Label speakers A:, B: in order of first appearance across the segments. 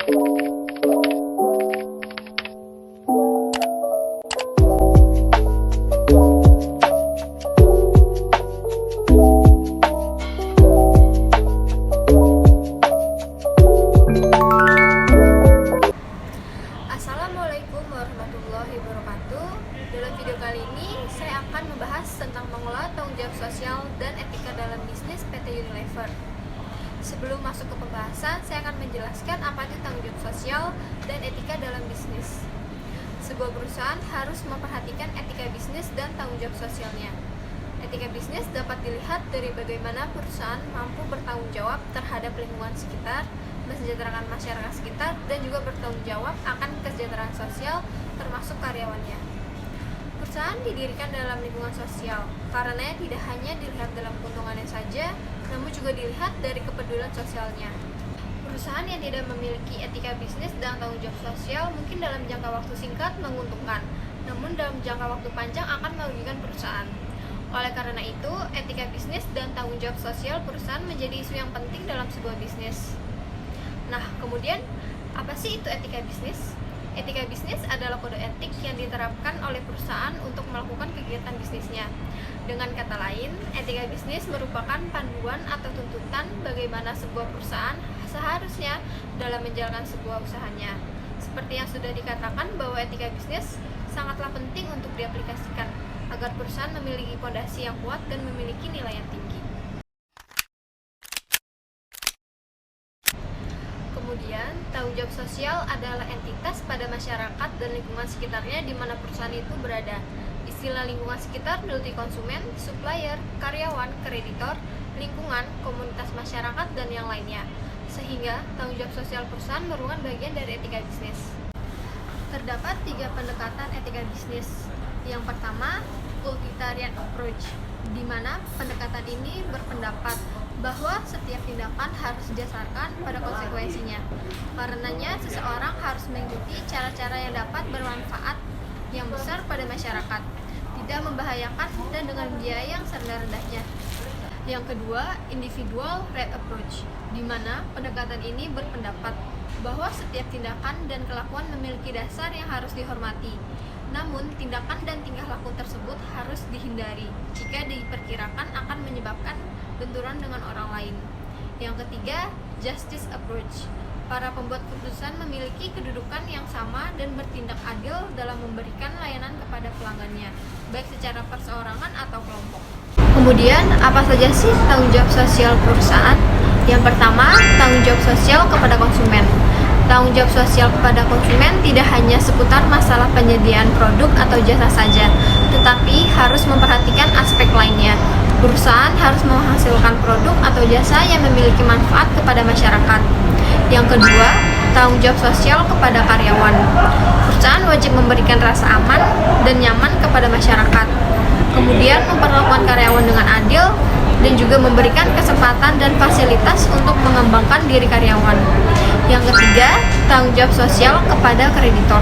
A: Assalamualaikum warahmatullahi wabarakatuh. Dalam video kali ini saya akan membahas tentang mengelola tanggung jawab sosial dan etika dalam bisnis PT Unilever. Sebelum masuk ke pembahasan, saya akan menjelaskan apa itu tanggung jawab sosial dan etika dalam bisnis. Sebuah perusahaan harus memperhatikan etika bisnis dan tanggung jawab sosialnya. Etika bisnis dapat dilihat dari bagaimana perusahaan mampu bertanggung jawab terhadap lingkungan sekitar, mensejahterakan masyarakat sekitar, dan juga bertanggung jawab akan kesejahteraan sosial termasuk karyawannya. Perusahaan didirikan dalam lingkungan sosial karena tidak hanya dilihat dalam keuntungannya saja, namun juga dilihat dari kepedulian sosialnya. Perusahaan yang tidak memiliki etika bisnis dan tanggung jawab sosial mungkin dalam jangka waktu singkat menguntungkan, namun dalam jangka waktu panjang akan merugikan perusahaan. Oleh karena itu, etika bisnis dan tanggung jawab sosial perusahaan menjadi isu yang penting dalam sebuah bisnis. Nah, kemudian apa sih itu etika bisnis? Etika bisnis adalah kode etik yang diterapkan oleh perusahaan untuk melakukan kegiatan bisnisnya. Dengan kata lain, etika bisnis merupakan panduan atau tuntutan bagaimana sebuah perusahaan seharusnya dalam menjalankan sebuah usahanya. Seperti yang sudah dikatakan bahwa etika bisnis sangatlah penting untuk diaplikasikan agar perusahaan memiliki fondasi yang kuat dan memiliki nilai yang tinggi. Kemudian, tanggung jawab sosial adalah entitas pada masyarakat dan lingkungan sekitarnya di mana perusahaan itu berada. Istilah lingkungan sekitar meliputi konsumen, supplier, karyawan, kreditor, lingkungan, komunitas masyarakat, dan yang lainnya. Sehingga, tanggung jawab sosial perusahaan merupakan bagian dari etika bisnis. Terdapat 3 pendekatan etika bisnis. Yang pertama, utilitarian approach, di mana pendekatan ini berpendapat bahwa setiap tindakan harus didasarkan pada konsekuensinya. Karenanya, seseorang harus mengikuti cara-cara yang dapat bermanfaat yang besar pada masyarakat, tidak membahayakan dan dengan biaya yang serendah-rendahnya. Yang kedua, individual right approach, di mana pendekatan ini berpendapat bahwa setiap tindakan dan kelakuan memiliki dasar yang harus dihormati. Namun, tindakan dan tingkah laku tersebut harus dihindari jika diperkirakan akan menyebabkan benturan dengan orang lain. Yang ketiga, justice approach. Para pembuat keputusan memiliki kedudukan yang sama dan bertindak adil dalam memberikan layanan kepada pelanggannya, baik secara perseorangan atau kelompok. Kemudian, apa saja sih tanggung jawab sosial perusahaan? Yang pertama, tanggung jawab sosial kepada konsumen. Tanggung jawab sosial kepada konsumen tidak hanya seputar masalah penyediaan produk atau jasa saja, tetapi harus memperhatikan aspek lainnya. Perusahaan harus menghasilkan produk atau jasa yang memiliki manfaat kepada masyarakat. Yang kedua, tanggung jawab sosial kepada karyawan. Perusahaan wajib memberikan rasa aman dan nyaman kepada masyarakat. Kemudian memperlakukan karyawan dengan adil dan juga memberikan kesempatan dan fasilitas untuk mengembangkan diri karyawan. Yang ketiga, tanggung jawab sosial kepada kreditor.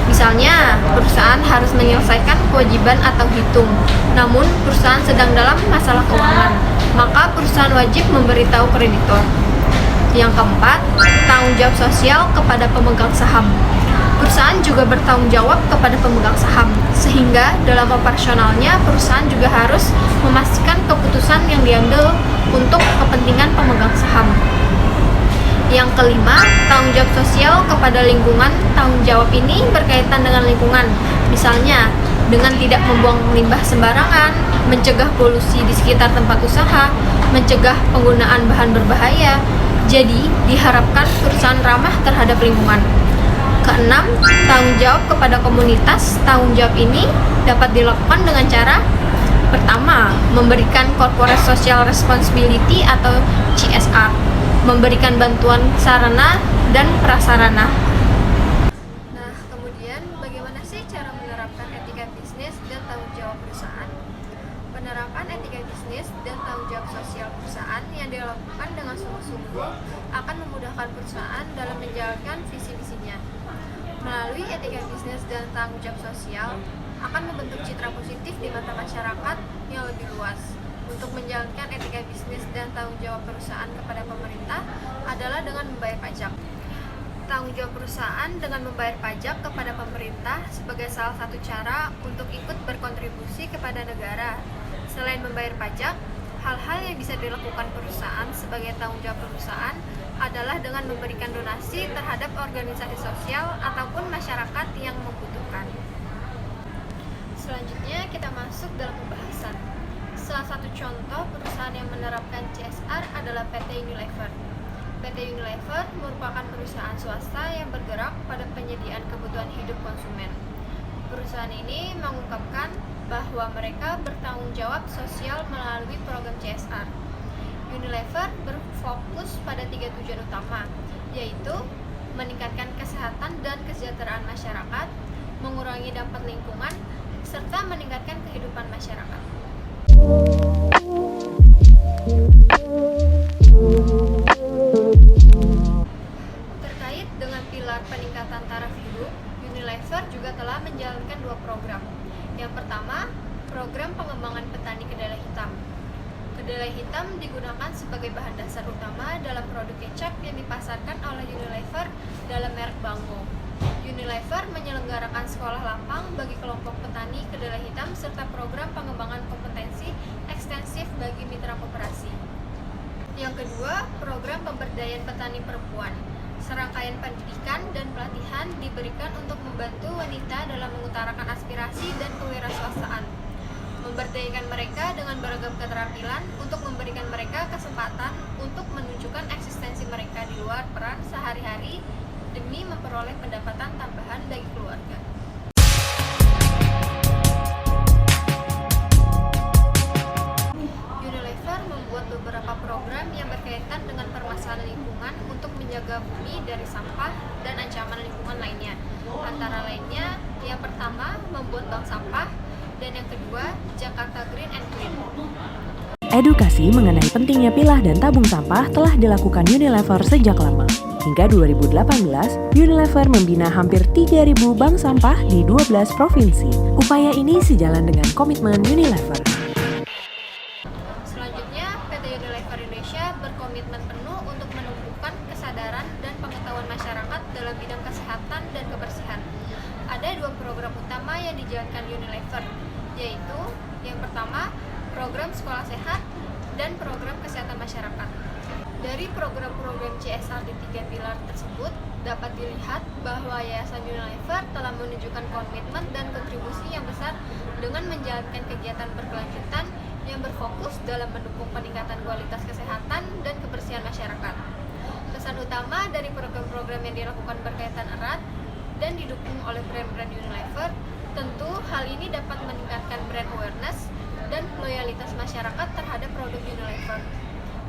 A: Misalnya, perusahaan harus menyelesaikan kewajiban atau hitung, namun perusahaan sedang dalam masalah keuangan, maka perusahaan wajib memberitahu kreditor. Yang keempat, tanggung jawab sosial kepada pemegang saham. Perusahaan juga bertanggung jawab kepada pemegang saham, sehingga dalam operasionalnya perusahaan juga harus memastikan keputusan yang diambil untuk kepentingan pemegang saham. Yang kelima, tanggung jawab sosial kepada lingkungan. Tanggung jawab ini berkaitan dengan lingkungan, misalnya dengan tidak membuang limbah sembarangan, mencegah polusi di sekitar tempat usaha, mencegah penggunaan bahan berbahaya. Jadi, diharapkan perusahaan ramah terhadap lingkungan. Keenam, tanggung jawab kepada komunitas. Tanggung jawab ini dapat dilakukan dengan cara pertama, memberikan corporate social responsibility atau CSR, memberikan bantuan sarana dan prasarana. Nah, kemudian bagaimana sih cara menerapkan etika bisnis dan tanggung jawab perusahaan? Penerapan etika bisnis dan tanggung jawab sosial perusahaan yang dilakukan dengan sungguh-sungguh akan memudahkan perusahaan dalam menjalankan visi-visinya. Melalui etika bisnis dan tanggung jawab sosial akan membentuk citra positif di mata masyarakat yang lebih luas. Untuk menjalankan etika bisnis dan tanggung jawab perusahaan kepada pemerintah adalah dengan membayar pajak. Tanggung tanggung jawab perusahaan dengan membayar pajak kepada pemerintah sebagai salah satu cara untuk ikut berkontribusi kepada negara. Selain membayar pajak, hal-hal yang bisa dilakukan perusahaan sebagai tanggung jawab perusahaan adalah dengan memberikan donasi terhadap organisasi sosial ataupun masyarakat yang membutuhkan. Selanjutnya kita masuk dalam pembahasan. Salah satu contoh perusahaan yang menerapkan CSR adalah PT Unilever. PT Unilever merupakan perusahaan swasta yang bergerak pada penyediaan kebutuhan hidup konsumen. Perusahaan ini mengungkapkan bahwa mereka bertanggung jawab sosial melalui program CSR. Unilever berfokus pada 3 tujuan utama, yaitu meningkatkan kesehatan dan kesejahteraan masyarakat, mengurangi dampak lingkungan, serta meningkatkan kehidupan masyarakat. Terkait dengan pilar peningkatan taraf hidup, Unilever juga telah menjalankan 2 program. Yang pertama, program pengembangan petani kedelai hitam. Kedelai hitam digunakan sebagai bahan dasar utama dalam produk kecap yang dipasarkan oleh Unilever dalam merek Bango. Unilever menyelenggarakan sekolah lapang bagi kelompok petani kedelai hitam serta program pengembangan kompetensi ekstensif bagi mitra koperasi. Yang kedua, program pemberdayaan petani perempuan. Serangkaian pendidikan dan pelatihan diberikan untuk membantu wanita dalam mengutarakan aspirasi dan kewirausahaan, memberdayakan mereka dengan beragam keterampilan untuk memberikan mereka kesempatan untuk menunjukkan eksistensi mereka di luar peran sehari-hari demi memperoleh pendapatan tambahan bagi keluarga. Unilever membuat beberapa program yang berkaitan dengan permasalahan lingkungan untuk menjaga bumi dari sampah dan ancaman lingkungan lainnya. Antara lainnya, yang pertama membuat bank sampah, dan yang kedua, Jakarta Green and Clean.
B: Edukasi mengenai pentingnya pilah dan tabung sampah telah dilakukan Unilever sejak lama. Hingga 2018, Unilever membina hampir 3.000 bank sampah di 12 provinsi. Upaya ini sejalan dengan komitmen Unilever.
A: Selanjutnya, PT Unilever Indonesia berkomitmen penuh untuk menumbuhkan kesadaran dan pengetahuan masyarakat dalam bidang kesehatan dan kebersihan. Ada 2 program utama yang dijalankan Unilever, yaitu yang pertama, program sekolah sehat dan program kesehatan masyarakat. Dari program-program CSR di 3 pilar tersebut, dapat dilihat bahwa Yayasan Unilever telah menunjukkan komitmen dan kontribusi yang besar dengan menjalankan kegiatan berkelanjutan yang berfokus dalam mendukung peningkatan kualitas kesehatan dan kebersihan masyarakat. Pesan utama dari program-program yang dilakukan berkaitan erat dan didukung oleh brand-brand Unilever, tentu hal ini dapat meningkatkan brand awareness dan loyalitas masyarakat terhadap produk Unilever.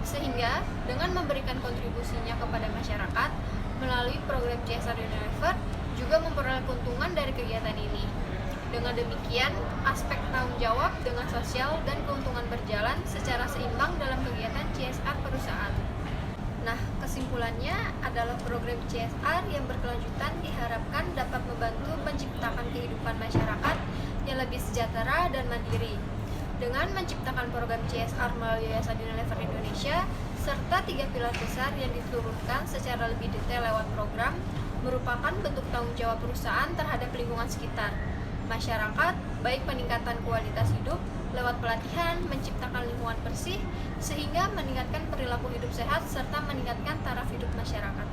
A: Sehingga dengan memberikan kontribusinya kepada masyarakat melalui program CSR Unilever juga memperoleh keuntungan dari kegiatan ini. Dengan demikian, aspek tanggung jawab dengan sosial dan keuntungan berjalan secara seimbang dalam kegiatan CSR perusahaan. Nah, kesimpulannya adalah program CSR yang berkelanjutan diharapkan dapat membantu menciptakan kehidupan masyarakat yang lebih sejahtera dan mandiri. Dengan menciptakan program CSR melalui Yayasan Unilever Indonesia, serta 3 pilar besar yang diturunkan secara lebih detail lewat program, merupakan bentuk tanggung jawab perusahaan terhadap lingkungan sekitar, masyarakat, baik peningkatan kualitas hidup, lewat pelatihan, menciptakan lingkungan bersih, sehingga meningkatkan perilaku hidup sehat, serta meningkatkan taraf hidup masyarakat.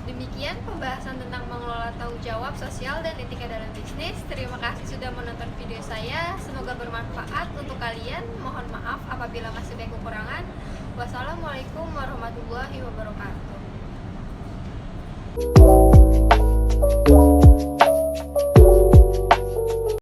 A: Demikian pembahasan tentang mengelola tanggung jawab sosial dan etika dalam bisnis. Terima kasih sudah menonton video saya. Semoga bermanfaat untuk kalian. Mohon maaf apabila masih banyak kekurangan. Wassalamualaikum warahmatullahi wabarakatuh.